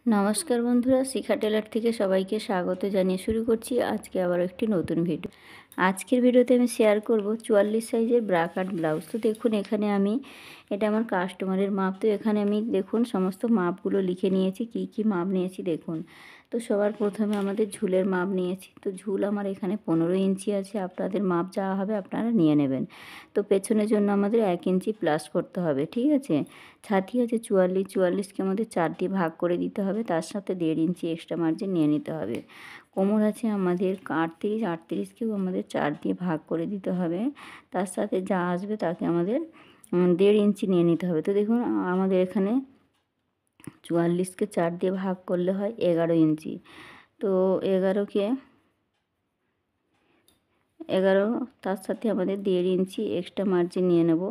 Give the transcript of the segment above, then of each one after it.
নমস্কার বন্ধুরা, শিখা টেলার থেকে সবাইকে স্বাগত জানিয়ে শুরু করছি আজকে আবার একটি নতুন ভিডিও। আজকের ভিডিওতে আমি শেয়ার করব 44 সাইজের ব্রা কাট ব্লাউজ। তো দেখুন এখানে আমি এটা আমার কাস্টমারের মাপ। তো এখানে আমি দেখুন সমস্ত মাপগুলো লিখে নিয়েছি, কি কি মাপ নিয়েছি দেখুন। তো সবার প্রথমে আমাদের ঝুলের মাপ নিয়েছি। তো ঝুল আমার এখানে 15 ইঞ্চি আছে, আপনাদের মাপ যা হবে আপনারা নিয়ে নেবেন। তো পেছনের জন্য আমাদের 1 ইঞ্চি প্লাস করতে হবে, ঠিক আছে। ছাতি আছে 44, 44কে আমাদের 4 দিয়ে ভাগ করে দিতে হবে, তার সাথে 1.5 ইঞ্চি এক্সট্রা মার্জিন নিয়ে নিতে হবে। কোমর আছে আমাদের 38, 38কেও আমাদের 4 দিয়ে ভাগ করে দিতে হবে, তার সাথে যা আসবে তাকে আমাদের 1.5 ইঞ্চি নিয়ে নিতে হবে। তো দেখুন আমাদের এখানে 44কে 4 দিয়ে ভাগ করলে হয় 11 ইঞ্চি। তো 11 তার সাথে আমাদের 1.5 ইঞ্চি এক্সট্রা মার্জিন নিয়ে নেব।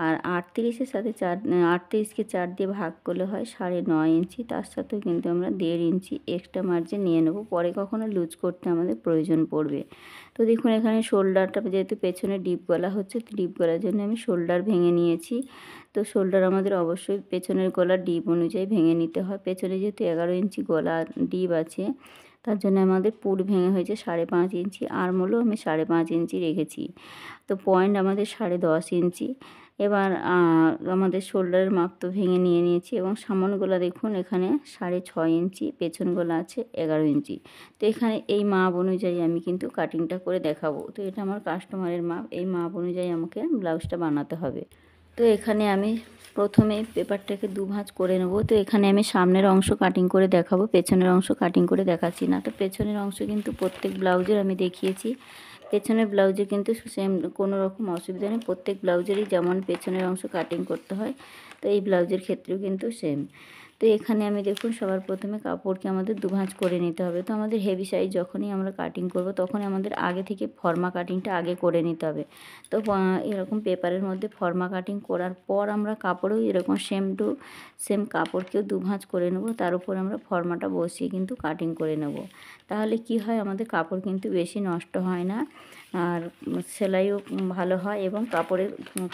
আর 38-এর সাথে 38কে 4 দিয়ে ভাগ করলে হয় 9.5 ইঞ্চি, তার সাথেও কিন্তু আমরা 1.5 ইঞ্চি এক্সট্রা মার্জিন নিয়ে নেব, পরে কখনো লুজ করতে আমাদের প্রয়োজন পড়বে। তো দেখুন এখানে শোল্ডারটা যেহেতু পেছনে ডিপ গলা হচ্ছে, ডিপ গলার জন্য আমি শোল্ডার ভেঙে নিয়েছি। তো শোল্ডার আমাদের অবশ্যই পেছনের গলার ডিপ অনুযায়ী ভেঙে নিতে হয়। পেছনে যেহেতু 11 ইঞ্চি গলা ডিপ আছে, তার জন্য আমাদের পুট ভেঙে হয়েছে 5.5 ইঞ্চি, আর্মহোলও আমি 5.5 ইঞ্চি রেখেছি। তো পয়েন্ট আমাদের 10.5 ইঞ্চি। এবার আমাদের শোল্ডারের মাপ তো ভেঙে নিয়ে নিয়েছি, এবং সামনে গলা দেখুন এখানে 6.5 ইঞ্চি, পেছন গলা আছে 11 ইঞ্চি। তো এখানে এই মাপ অনুযায়ী আমি কিন্তু কাটিংটা করে দেখাবো। তো এটা আমার কাস্টমারের মাপ, এই মাপ অনুযায়ী আমাকে ব্লাউজটা বানাতে হবে। তো এখানে আমি প্রথমে পেপারটাকে 2 ভাঁজ করে নেব। তো এখানে আমি সামনের অংশ কাটিং করে দেখাবো, পেছনের অংশ কাটিং করে দেখাচ্ছি না। তো পেছনের অংশ কিন্তু প্রত্যেক ব্লাউজের আমি দেখিয়েছি, পেছনের ব্লাউজে কিন্তু সেম কোনো রকম অসুবিধা নেই। প্রত্যেক ব্লাউজেরই যেমন পেছনের অংশ কাটিং করতে হয়, তো এই ব্লাউজের ক্ষেত্রেও কিন্তু সেম। তো এখানে আমি দেখুন সবার প্রথমে কাপড়কে আমাদের 2 ভাঁজ করে নিতে হবে। তো আমাদের হেভি সাইজ যখনই আমরা কাটিং করব, তখনই আমাদের আগে থেকে ফর্মা কাটিংটা আগে করে নিতে হবে। তো এরকম পেপারের মধ্যে ফর্মা কাটিং করার পর আমরা কাপড়েও এরকম সেম টু সেম কাপড়কেও 2 ভাঁজ করে নেব, তার উপর আমরা ফর্মাটা বসিয়ে কিন্তু কাটিং করে নেব। তাহলে কি হয়, আমাদের কাপড় কিন্তু বেশি নষ্ট হয় না, আর সেলাইও ভালো হয়, এবং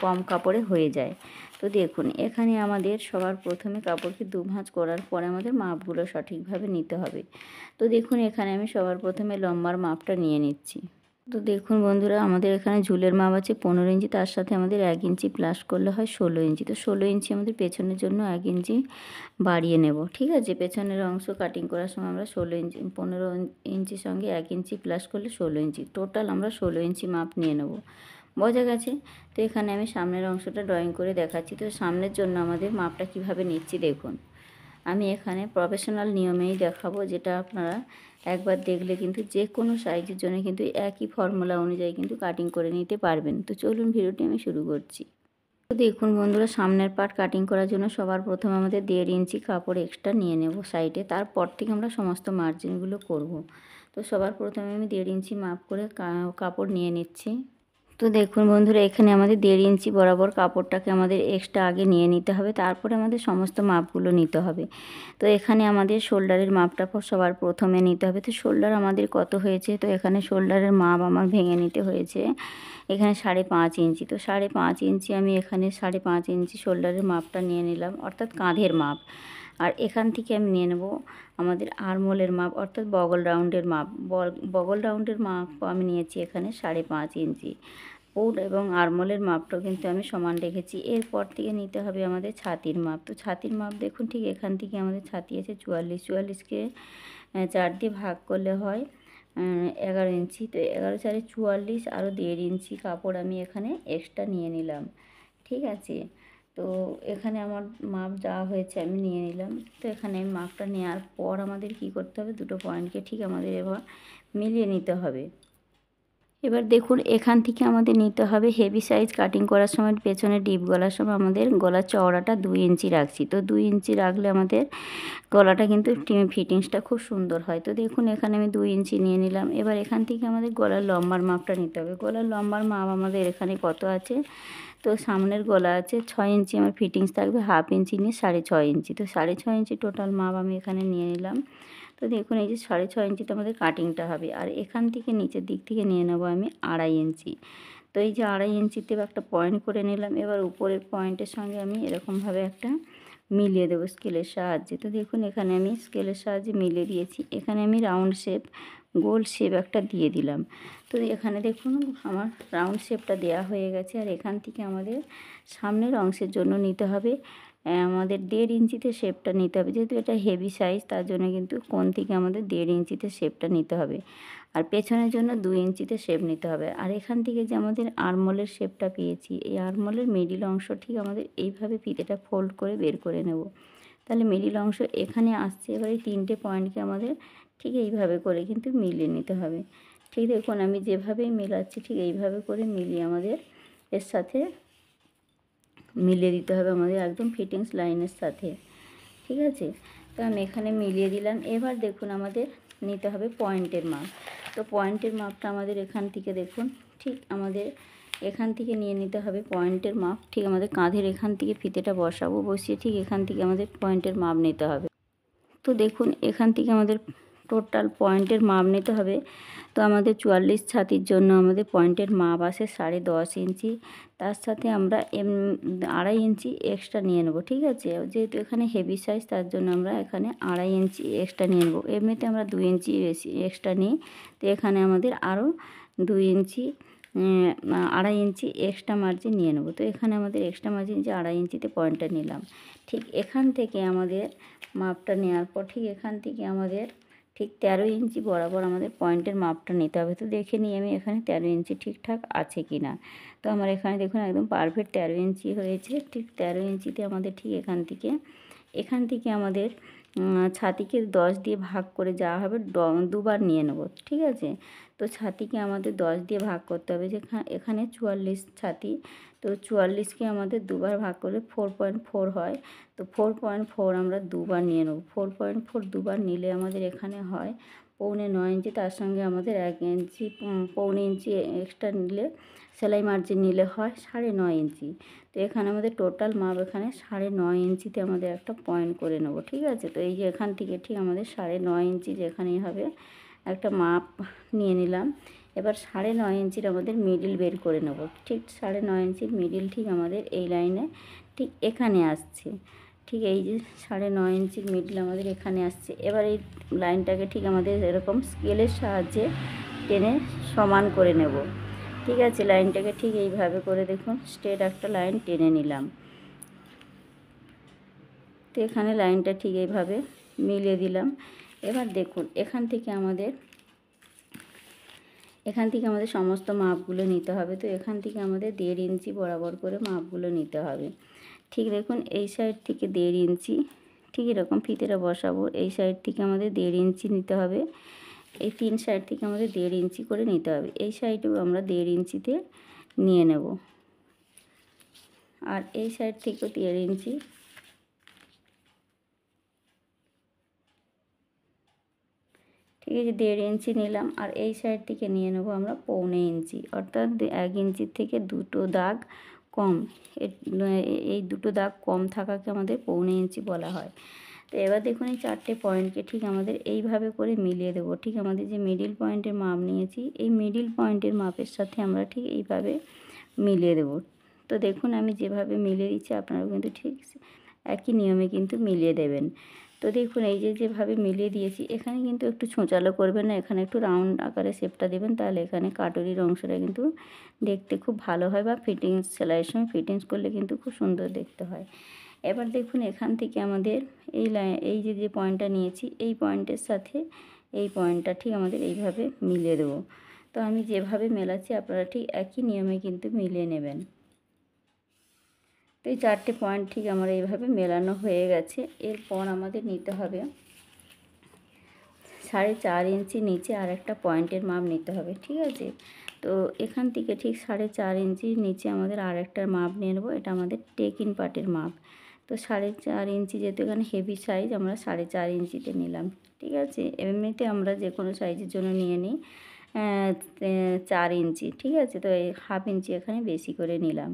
কম কাপড়ে হয়ে যায়। তো দেখুন এখানে আমাদের সবার প্রথমে কাপড়কে 2 ভাঁজ করার পরে আমাদের মাপগুলো সঠিকভাবে নিতে হবে। তো দেখুন এখানে আমি সবার প্রথমে লম্বার মাপটা নিয়ে নিচ্ছি। তো দেখুন বন্ধুরা, আমাদের এখানে ঝুলের মাপ আছে 15 ইঞ্চি, তার সাথে আমাদের 1 ইঞ্চি প্লাস করলে হয় 16 ইঞ্চি। তো 16 ইঞ্চি আমাদের পেছনের জন্য 1 ইঞ্চি বাড়িয়ে নেব, ঠিক আছে। পেছনের অংশ কাটিং করার সময় আমরা 15 ইঞ্চির সঙ্গে 1 ইঞ্চি প্লাস করলে 16 ইঞ্চি, টোটাল আমরা 16 ইঞ্চি মাপ নিয়ে নেব। বোঝা গেছে? তো এখানে আমি সামনের অংশটা ড্রয়িং করে দেখাচ্ছি। তো সামনের জন্য আমাদের মাপটা কিভাবে নিচ্ছি দেখুন। আমি এখানে প্রফেশনাল নিয়মেই দেখাবো, যেটা আপনারা একবার দেখলে কিন্তু যে কোনো সাইজের জন্য কিন্তু একই ফর্মুলা অনুযায়ী কিন্তু কাটিং করে নিতে পারবেন। তো চলুন ভিডিওটি আমি শুরু করছি। তো দেখুন বন্ধুরা, সামনের পার্ট কাটিং করার জন্য সবার প্রথমে আমাদের 1.5 ইঞ্চি কাপড় এক্সট্রা নিয়ে নেব সাইডে, তারপর থেকে আমরা সমস্ত মার্জিনগুলো করব। তো সবার প্রথমে আমি 1.5 ইঞ্চি মাপ করে কাপড় নিয়ে নিচ্ছি। তো দেখুন বন্ধুরা, এখানে আমাদের 1.5 ইঞ্চি বরাবর কাপড়টাকে আমাদের এক্সট্রা আগে নিয়ে নিতে হবে, তারপরে আমাদের সমস্ত মাপগুলো নিতে হবে। তো এখানে আমাদের শোল্ডারের মাপটা সবার প্রথমে নিতে হবে। তো শোল্ডার আমাদের কত হয়েছে, তো এখানে শোল্ডারের মাপ আমার ভেঙে নিতে হয়েছে এখানে 5.5 ইঞ্চি। তো 5.5 ইঞ্চি আমি এখানে 5.5 ইঞ্চি শোল্ডারের মাপটা নিয়ে নিলাম, অর্থাৎ কাঁধের মাপ। আর এখান থেকে আমি নিয়ে নেব আমাদের আর্মহোলের মাপ, অর্থাৎ বগল রাউন্ডের মাপ। বগল রাউন্ডের মাপ আমি নিয়েছি এখানে 5.5 ইঞ্চি। পুট এবং আর্মহোলের মাপটাও কিন্তু আমি সমান রেখেছি। এরপর থেকে নিতে হবে আমাদের ছাতির মাপ। তো ছাতির মাপ দেখুন ঠিক এখান থেকে আমাদের ছাতি আছে 44, 44কে 4 দিয়ে ভাগ করলে হয় 11 ইঞ্চি। তো 11 4 44, আরও 1.5 ইঞ্চি কাপড় আমি এখানে এক্সট্রা নিয়ে নিলাম, ঠিক আছে। তো এখানে আমার মাপ যা হয়েছে আমি নিয়ে নিলাম। তো এখানে মাপটা নেওয়ার পর আমাদের কি করতে হবে, দুটো পয়েন্টকে ঠিক আমাদের এবার মিলিয়ে নিতে হবে। এবার দেখুন এখান থেকে আমাদের নিতে হবে হেভি সাইজ কাটিং করার সময় পেছনে ডিপ গলার সময় আমাদের গলার চওড়াটা 2 ইঞ্চি রাখছি। তো 2 ইঞ্চি রাখলে আমাদের গলাটা কিন্তু ফিটিংসটা খুব সুন্দর হয়। তো দেখুন এখানে আমি 2 ইঞ্চি নিয়ে নিলাম। এবার এখান থেকে আমাদের গলার লম্বার মাপটা নিতে হবে। গলার লম্বার মাপ আমাদের এখানে কত আছে, তো সামনের গলা আছে 6 ইঞ্চি, আমার ফিটিংস থাকবে 1/2 ইঞ্চি নিয়ে 6.5 ইঞ্চি। তো 6.5 ইঞ্চি টোটাল মাপ আমি এখানে নিয়ে নিলাম। তো দেখুন এই যে 6.5 ইঞ্চিতে আমাদের কাটিংটা হবে, আর এখান থেকে নিচের দিক থেকে নিয়ে নেব আমি 2.5 ইঞ্চি। তো এই যে 2.5 ইঞ্চিতে একটা পয়েন্ট করে নিলাম। এবার উপরের পয়েন্টের সঙ্গে আমি এরকমভাবে একটা মিলিয়ে দেবো স্কেলের সাহায্যে। তো দেখুন এখানে আমি স্কেলের সাহায্যে মিলিয়ে দিয়েছি। এখানে আমি রাউন্ড শেপ, গোল শেপ একটা দিয়ে দিলাম। তো এখানে দেখুন আমার রাউন্ড শেপটা দেওয়া হয়ে গেছে। আর এখান থেকে আমাদের সামনের অংশের জন্য নিতে হবে আমাদের 1.5 ইঞ্চিতে শেপটা নিতে হবে। যেহেতু এটা হেভি সাইজ, তার জন্য কিন্তু কোণ থেকে আমাদের 1.5 ইঞ্চিতে শেপটা নিতে হবে। আর পেছনের জন্য 2 ইঞ্চিতে শেপ নিতে হবে। আর এখান থেকে যে আমাদের আরমোলের শেপটা পেয়েছি, এই আরমোলের মিডিল অংশ ঠিক আমাদের এইভাবে ফিতেটা ফোল্ড করে বের করে নেব। তাহলে মিডিল অংশ এখানে আসছে। এবার এই 3টে পয়েন্টকে আমাদের ঠিক এইভাবে করে কিন্তু মিলিয়ে নিতে হবে। ঠিক দেখুন আমি যেভাবেই মেলাচ্ছি ঠিক এইভাবে করে মিলিয়ে আমাদের এর সাথে মিলিয়ে দিতে হবে, আমাদের একদম ফিটিংস লাইনের সাথে। ঠিক আছে, তো আমি এখানে মিলিয়ে দিলাম। এবার দেখুন আমাদের নিতে হবে পয়েন্টের মাপ। তো পয়েন্টের মাপটা আমাদের এখান থেকে দেখুন ঠিক আমাদের এখান থেকে নিয়ে নিতে হবে পয়েন্টের মাপ। ঠিক আমাদের কাঁধের এখান থেকে ফিতেটা বসাবো, বসিয়ে ঠিক এখান থেকে আমাদের পয়েন্টের মাপ নিতে হবে। তো দেখুন এখান থেকে আমাদের টোটাল পয়েন্টের মাপ নিতে হবে। তো আমাদের 44 ছাতির জন্য আমাদের পয়েন্টের মাপ আসে 10.5 ইঞ্চি। তার সাথে আমরা 2.5 ইঞ্চি এক্সট্রা নিয়ে নেব। ঠিক আছে, যেহেতু এখানে হেভি সাইজ, তার জন্য আমরা এখানে 2.5 ইঞ্চি এক্সট্রা নিয়ে নেব। এমনিতে আমরা 2 ইঞ্চি বেশি এক্সট্রা নিই। তো এখানে আমাদের আরও 2 ইঞ্চি 2.5 ইঞ্চি এক্সট্রা মার্জিন নিয়ে নেব। তো এখানে আমাদের এক্সট্রা মার্জিন যে 2.5 ইঞ্চিতে পয়েন্টটা নিলাম। ঠিক এখান থেকে আমাদের মাপটা নেওয়ার পর ঠিক এখান থেকে আমাদের ঠিক 13 ইঞ্চি বরাবর আমাদের পয়েন্টের মাপটা নিতে হবে। তো দেখে নিই আমি এখানে 13 ইঞ্চি ঠিকঠাক আছে কি না। তো আমার এখানে দেখুন একদম পারফেক্ট 13 ইঞ্চি হয়েছে। ঠিক 13 ইঞ্চিতে আমাদের ঠিক এখান থেকে আমাদের ছাতিকে 10 দিয়ে ভাগ করে যাওয়া হবে, দুবার নিয়ে নেব। ঠিক আছে, তো ছাতিকে আমাদের 10 দিয়ে ভাগ করতে হবে। যে এখানে 44 ছাতি, তো 44কে আমাদের দুবার ভাগ করলে 4.4 হয়। তো 4.4 আমরা দুবার নিয়ে নেব। 4.4 দুবার নিলে আমাদের এখানে হয় 8.25 ইঞ্চি। তার সঙ্গে আমাদের 1 ইঞ্চি 1.25 ইঞ্চি এক্সট্রা নিলে, সেলাই মার্জিন নিলে হয় 9.5 ইঞ্চি। তো এখানে আমাদের টোটাল মাপ এখানে 9.5 ইঞ্চিতে আমাদের একটা পয়েন্ট করে নেব। ঠিক আছে, তো এই যে এখান থেকে ঠিক আমাদের 9.5 ইঞ্চি যেখানেই হবে একটা মাপ নিয়ে নিলাম। এবার 9.5 ইঞ্চির আমাদের মিডিল বের করে নেব। ঠিক 9.5 ইঞ্চির মিডিল ঠিক আমাদের এই লাইনে ঠিক এখানে আসছে। ঠিক এই যে 9.5 ইঞ্চির মিডিল আমাদের এখানে আসছে। এবার এই লাইনটাকে ঠিক আমাদের এরকম স্কেলের সাহায্যে টেনে সমান করে নেব। ঠিক আছে, লাইনটাকে ঠিক এইভাবে করে দেখুন স্ট্রেট একটা লাইন টেনে নিলাম। তো এখানে লাইনটা ঠিক এইভাবে মিলিয়ে দিলাম। এবার দেখুন এখান থেকে আমাদের সমস্ত মাপগুলো নিতে হবে। তো এখান থেকে আমাদের 1.5 ইঞ্চি বরাবর করে মাপগুলো নিতে হবে। ঠিক দেখুন এই সাইড থেকে 1.5 ইঞ্চি, ঠিক এরকম ফিতেটা বসাবো। এই সাইড থেকে আমাদের 1.5 ইঞ্চি নিতে হবে। এই 3 সাইড থেকে আমাদের 1.5 ইঞ্চি করে নিতে হবে। এই সাইডেও আমরা 1.5 ইঞ্চিতে নিয়ে নেব। আর এই সাইড থেকেও 1.5 ইঞ্চি। ঠিক আছে, 1.5 ইঞ্চি নিলাম। আর এই সাইড থেকে নিয়ে নেব আমরা 1.25 ইঞ্চি, অর্থাৎ 1 ইঞ্চির থেকে 2টো দাগ কম। এই 2টো দাগ কম থাকাকে আমাদের 1.25 ইঞ্চি বলা হয়। তো এবার দেখুন এই 4টে পয়েন্টকে ঠিক আমাদের এইভাবে করে মিলিয়ে দেবো। ঠিক আমাদের যে মিডিল পয়েন্টের মাপ নিয়েছি, এই মিডিল পয়েন্টের মাপের সাথে আমরা ঠিক এইভাবে মিলিয়ে দেবো। তো দেখুন আমি যেভাবে মিলিয়ে দিচ্ছি, আপনারাও কিন্তু ঠিক একই নিয়মে কিন্তু মিলিয়ে দেবেন। তো দেখুন এই যে যেভাবে মিলিয়ে দিয়েছি, এখানে কিন্তু একটু ছোঁচালো করবেন না, এখানে একটু রাউন্ড আকারে শেপটা দেবেন। তাহলে এখানে কাটুরির অংশটা কিন্তু দেখতে খুব ভালো হয়, বা ফিটিংস সেলাইয়ের সময় ফিটিংস করলে কিন্তু খুব সুন্দর দেখতে হয়। এবার দেখুন এখান থেকে আমাদের এই যে পয়েন্টটা নিয়েছি, এই পয়েন্টের সাথে এই পয়েন্টটা ঠিক আমাদের এইভাবে মিলিয়ে দেবো। তো আমি যেভাবে মেলাচ্ছি আপনারা ঠিক একই নিয়মে কিন্তু মিলিয়ে নেবেন। তো এই 4টে পয়েন্ট ঠিক আমার এইভাবে মেলানো হয়ে গেছে। এরপর আমাদের নিতে হবে 4.5 ইঞ্চি নিচে আর একটা পয়েন্টের মাপ নিতে হবে। ঠিক আছে, তো এখান থেকে ঠিক 4.5 ইঞ্চির নিচে আমাদের আর একটা মাপ নিয়ে নেবো। এটা আমাদের টেকিন পার্টের মাপ। তো 4.5 ইঞ্চি, যেহেতু এখানে হেভি সাইজ, আমরা 4.5 ইঞ্চিতে নিলাম। ঠিক আছে, এমনিতে আমরা যে কোনো সাইজের জন্য নিয়ে নিই 4 ইঞ্চি। ঠিক আছে, তো এই 1/2 ইঞ্চি এখানে বেশি করে নিলাম।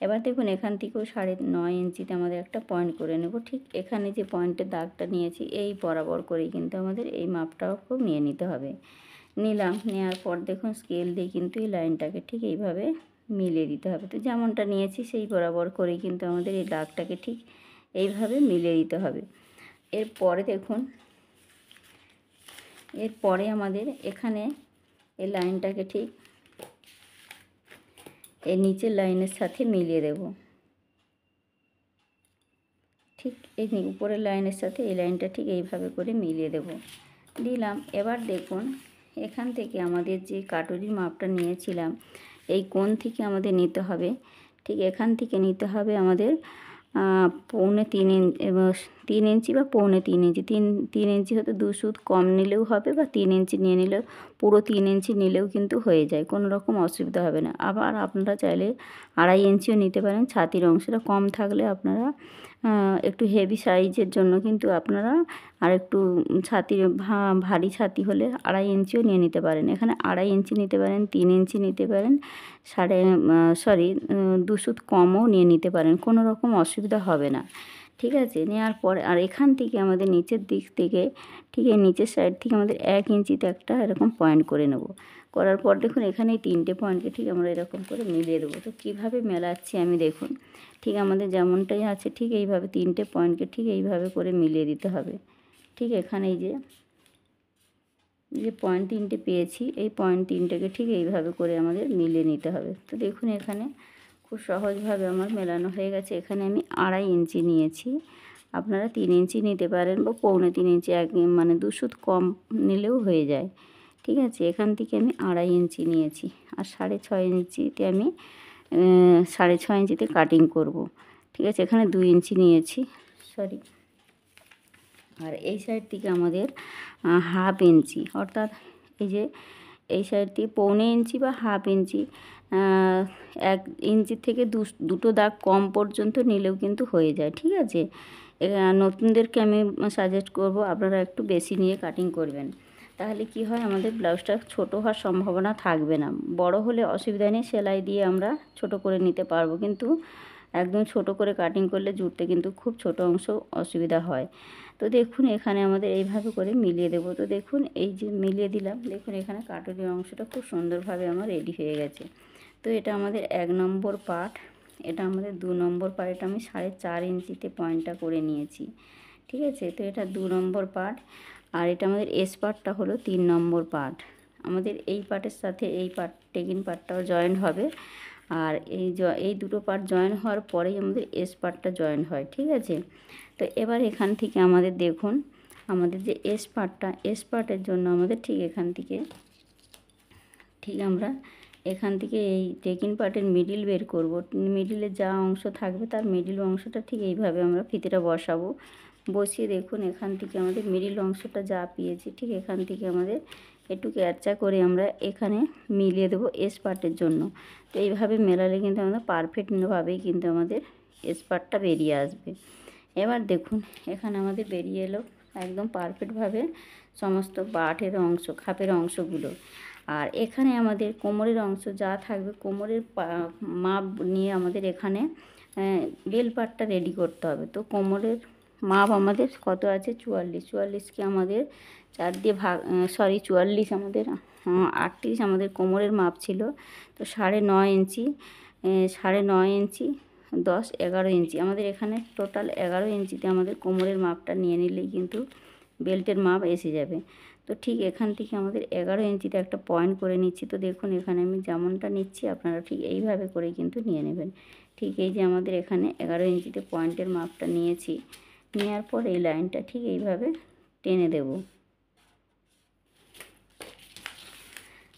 এবার দেখুন এখান থেকেও 9.5 ইঞ্চিতে আমাদের একটা পয়েন্ট করে নেব। ঠিক এখানে যে পয়েন্টের দাগটা নিয়েছি, এই বরাবর করেই কিন্তু আমাদের এই মাপটাও খুব নিয়ে নিতে হবে। নিলাম, নেওয়ার পর দেখুন স্কেল দিয়ে কিন্তু এই লাইনটাকে ঠিক এইভাবে মিলিয়ে দিতে হবে। তো যেমনটা নিয়েছি সেই বরাবর করেই কিন্তু আমাদের এই দাগটাকে ঠিক এইভাবে মিলিয়ে দিতে হবে। এরপরে দেখুন, এরপরে আমাদের এখানে এই লাইনটাকে ঠিক এই নিচের লাইনের সাথে মিলিয়ে দেব। ঠিক এই উপরের লাইনের সাথে এই লাইনটা ঠিক এইভাবে করে মিলিয়ে দেব। দিলাম। এবার দেখুন, এখান থেকে আমাদের যে কাটুরির মাপটা নিয়েছিলাম, এই কোণ থেকে আমাদের নিতে হবে, ঠিক এখান থেকে নিতে হবে আমাদের 3.25 ইঞ্চি বা 3.25 ইঞ্চি। 3 ইঞ্চি হতে 2 সুত কম নিলেও হবে, বা 3 ইঞ্চি নিয়ে নিলেও, পুরো 3 ইঞ্চি নিলেও কিন্তু হয়ে যায়, কোনো রকম অসুবিধা হবে না। আবার আপনারা চাইলে 2.5 ইঞ্চিও নিতে পারেন। ছাতির অংশটা কম থাকলে আপনারা একটু হেভি সাইজের জন্য কিন্তু আপনারা আর একটু ছাতির ভারী ছাতি হলে 2.5 ইঞ্চিও নিয়ে নিতে পারেন। এখানে 2.5 ইঞ্চি নিতে পারেন, 3 ইঞ্চি নিতে পারেন, 2 সুত কমও নিয়ে নিতে পারেন, কোনো রকম অসুবিধা হবে না। ঠিক আছে, নেওয়ার পর আর এখান থেকে আমাদের নিচের দিক থেকে ঠিক এই নিচের সাইড থেকে আমাদের 1 ইঞ্চিতে একটা এরকম পয়েন্ট করে নেব। করার পর দেখুন, এখানে এই 3টে পয়েন্টকে ঠিক আমরা এরকম করে মিলিয়ে দেবো। তো কীভাবে মেলাচ্ছি আমি দেখুন, ঠিক আমাদের যেমনটাই আছে ঠিক এইভাবে 3টে পয়েন্টকে ঠিক এইভাবে করে মিলিয়ে দিতে হবে। ঠিক এখানে এই যে পয়েন্ট 3টে পেয়েছি, এই পয়েন্ট 3টেকে ঠিক এইভাবে করে আমাদের মিলিয়ে নিতে হবে। তো দেখুন, এখানে খুব সহজভাবে আমার মেলানো হয়ে গেছে। এখানে আমি 2.5 ইঞ্চি নিয়েছি, আপনারা 3 ইঞ্চি নিতে পারেন, বা 3.25 ইঞ্চি, মানে 2 সুত কম নিলেও হয়ে যায়। ঠিক আছে, এখান থেকে আমি 2.5 ইঞ্চি নিয়েছি, আর 6.5 ইঞ্চিতে আমি 6.5 ইঞ্চিতে কাটিং করব। ঠিক আছে, এখানে 2 ইঞ্চি নিয়েছি, সরি। আর এই সাইড থেকে আমাদের 1/2 ইঞ্চি, অর্থাৎ এই সাইড থেকে 1.25 ইঞ্চি বা 1/2 ইঞ্চি, 1 ইঞ্চি থেকে দুটো দাগ কম পর্যন্ত নিলেও কিন্তু হয়ে যায়। ঠিক আছে, নতুনদেরকে আমি সাজেস্ট করব আপনারা একটু বেশি নিয়ে কাটিং করবেন, তাহলে কি হয়, আমাদের ব্লাউজটা ছোট হওয়ার সম্ভাবনা থাকবে না। বড় হলে অসুবিধা নেই, সেলাই দিয়ে আমরা ছোট করে নিতে পারবো, কিন্তু একদম ছোট করে কাটিং করলে জুড়তে কিন্তু খুব ছোট অংশ অসুবিধা হয়। তো দেখুন, এখানে আমাদের এইভাবে করে মিলিয়ে দেবো। তো দেখুন, এই যে মিলিয়ে দিলাম, দেখুন এখানে কাটুরির অংশটা খুব সুন্দরভাবে আমার রেডি হয়ে গেছে। তো এটা আমাদের 1 নম্বর পার্ট, এটা আমাদের 2 নম্বর পার্ট, এটা আমি 4.5 ইঞ্চিতে পয়েন্টটা করে নিয়েছি। ঠিক আছে, তো এটা 2 নম্বর পার্ট, আর এটা আমাদের এস পার্টটা হলো 3 নম্বর পার্ট। আমাদের এই পার্টের সাথে এই টেকিং পার্টটাও জয়েন হবে, আর এই দুটো পার্ট জয়েন হওয়ার পরেই আমাদের এস পার্টটা জয়েন হয়। ঠিক আছে, তো এবার এখান থেকে আমাদের দেখুন, আমাদের যে এস পার্টের জন্য আমাদের ঠিক এখান থেকে ঠিক আমরা এখান থেকে এই টেকিং পার্টের মিডিল বের করব। মিডিলে যা অংশ থাকবে তার মিডিল অংশটা ঠিক এইভাবে আমরা ফিতেটা বসাবো। বসিয়ে দেখুন, এখান থেকে আমাদের মিডিল অংশটা যা পেয়েছি ঠিক এখান থেকে আমাদের একটু ক্যারচা করে আমরা এখানে মিলিয়ে দেবো এস পার্টের জন্য। তো এইভাবে মেলালে কিন্তু আমাদের পারফেক্টভাবেই কিন্তু আমাদের এস পার্টটা বেরিয়ে আসবে। এবার দেখুন, এখানে আমাদের বেরিয়ে এলো একদম পারফেক্টভাবে সমস্ত বাটের অংশ, খাপের অংশগুলো। আর এখানে আমাদের কোমরের অংশ যা থাকবে, কোমরের মাপ নিয়ে আমাদের এখানে বেল পার্টটা রেডি করতে হবে। তো কোমরের মাপ আমাদের কত আছে, 44কে আমাদের 4 দিয়ে ভাগ, 44 আমাদের 38 আমাদের কোমরের মাপ ছিল। তো 9.5 ইঞ্চি, 9.5 ইঞ্চি, 10, 11 ইঞ্চি, আমাদের এখানে টোটাল 11 ইঞ্চিতে আমাদের কোমরের মাপটা নিয়ে নিলেই কিন্তু বেল্টের মাপ এসে যাবে। তো ঠিক এখান থেকে আমাদের 11 ইঞ্চিতে একটা পয়েন্ট করে নিচ্ছি। তো দেখুন, এখানে আমি যেমনটা নিচ্ছি আপনারা ঠিক এইভাবে করে কিন্তু নিয়ে নেবেন। ঠিক এই যে আমাদের এখানে 11 ইঞ্চিতে পয়েন্টের মাপটা নিয়েছি, নেওয়ার পর এই লাইনটা ঠিক এইভাবে টেনে দেব।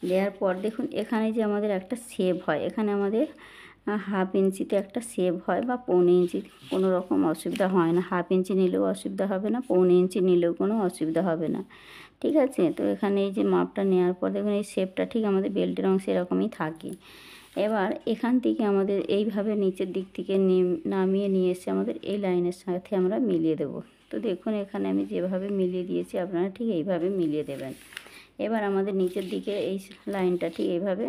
দেওয়ার পর দেখুন, এখানে যে আমাদের একটা শেপ হয়, এখানে আমাদের 1/2 ইঞ্চিতে একটা শেপ হয়, বা 1.25 ইঞ্চি, কোনো রকম অসুবিধা হয় না। 1/2 ইঞ্চি নিলেও অসুবিধা হবে না, 1.25 ইঞ্চি নিলেও কোনো অসুবিধা হবে না। ঠিক আছে, তো এখানে এই যে মাপটা নেওয়ার পর দেখুন এই শেপটা ঠিক আমাদের বেল্টের অংশে এরকমই থাকে। এবার এখান থেকে আমাদের এইভাবে নিচের দিক থেকে নামিয়ে নিয়ে এসে আমাদের এই লাইনের সাথে আমরা মিলিয়ে দেব। তো দেখুন, এখানে আমি যেভাবে মিলিয়ে দিয়েছি আপনারা ঠিক এইভাবে মিলিয়ে দেবেন। এবার আমাদের নিচের দিকে এই লাইনটা ঠিক এইভাবে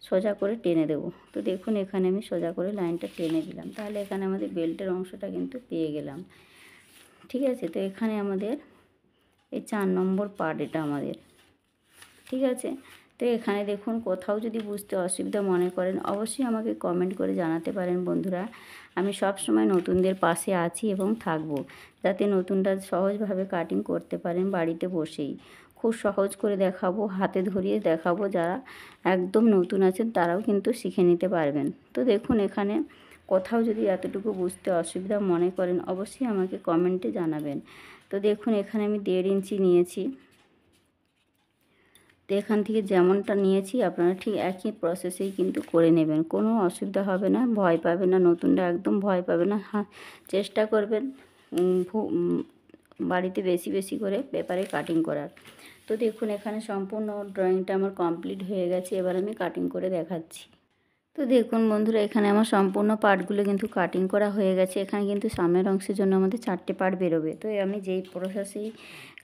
সোজা করে টেনে দেব। তো দেখুন, এখানে আমি সোজা করে লাইনটা টেনে দিলাম, তাহলে এখানে আমাদের বেল্টের অংশটা কিন্তু পেয়ে গেলাম। ঠিক আছে, তো এখানে আমাদের এই 4 নম্বর পার্ট এটা আমাদের। ঠিক আছে, তো তো এখানে দেখুন কোথাও যদি বুঝতে অসুবিধা মনে করেন অবশ্যই আমাকে কমেন্ট করে জানাতে পারেন বন্ধুরা। আমি সব সময় নতুনদের পাশে আছি এবং থাকবো, যাতে নতুনরা সহজভাবে কাটিং করতে পারেন বাড়িতে বসেই। খুব সহজ করে দেখাবো, হাতে ধরিয়ে দেখাবো, যারা একদম নতুন আছেন তারাও কিন্তু শিখে নিতে পারবেন। তো দেখুন এখানে কোথাও যদি এতটুকু বুঝতে অসুবিধা মনে করেন অবশ্যই আমাকে কমেন্টে জানাবেন। তো দেখুন এখানে আমি 1.5 ইঞ্চি নিয়েছি। তো এখান থেকে যেমনটা নিয়েছি আপনারা ঠিক একই প্রসেসেই কিন্তু করে নেবেন, কোনো অসুবিধা হবে না, ভয় পাবে না, নতুনরা একদম ভয় পাবে না। হ্যাঁ, চেষ্টা করবেন বাড়িতে বেশি বেশি করে পেপারে কাটিং করার। তো দেখুন এখানে সম্পূর্ণ ড্রয়িংটা আমার কমপ্লিট হয়ে গেছে, এবার আমি কাটিং করে দেখাচ্ছি। তো দেখুন বন্ধুরা এখানে আমার সম্পূর্ণ পার্টগুলো কিন্তু কাটিং করা হয়ে গেছে। এখানে কিন্তু সামনের অংশের জন্য আমাদের 4টে পার্ট বেরোবে। তো আমি যেই প্রসেসেই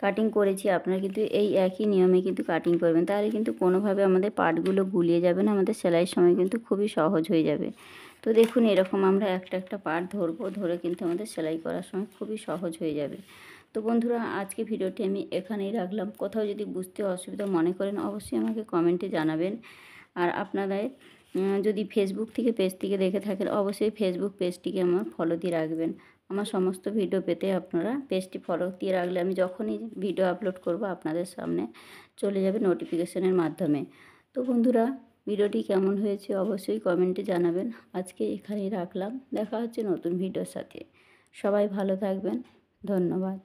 কাটিং করেছি আপনারা কিন্তু এই একই নিয়মে কিন্তু কাটিং করবেন, তাহলে কিন্তু কোনোভাবে আমাদের পার্টগুলো গুলিয়ে যাবে না, আমাদের সেলাইয়ের সময় কিন্তু খুবই সহজ হয়ে যাবে। তো দেখুন এরকম আমরা একটা একটা পার্ট ধরবো, ধরে কিন্তু আমাদের সেলাই করার সময় খুবই সহজ হয়ে যাবে। তো বন্ধুরা আজকে ভিডিওটি আমি এখানেই রাখলাম। কোথাও যদি বুঝতে অসুবিধা মনে করেন অবশ্যই আমাকে কমেন্টে জানাবেন। আর আপনাদের যদি ফেসবুক থেকে পেজ থেকে দেখে থাকেন অবশ্যই ফেসবুক পেজটিকে আমার ফলো দিয়ে রাখবেন। আমার সমস্ত ভিডিও পেতে আপনারা পেজটি ফলো দিয়ে রাখলে আমি যখনই ভিডিও আপলোড করব আপনাদের সামনে চলে যাবে নোটিফিকেশনের মাধ্যমে। তো বন্ধুরা ভিডিওটি কেমন হয়েছে অবশ্যই কমেন্টে জানাবেন। আজকে এখানেই রাখলাম, দেখা হচ্ছে নতুন ভিডিওর সাথে। সবাই ভালো থাকবেন, ধন্যবাদ।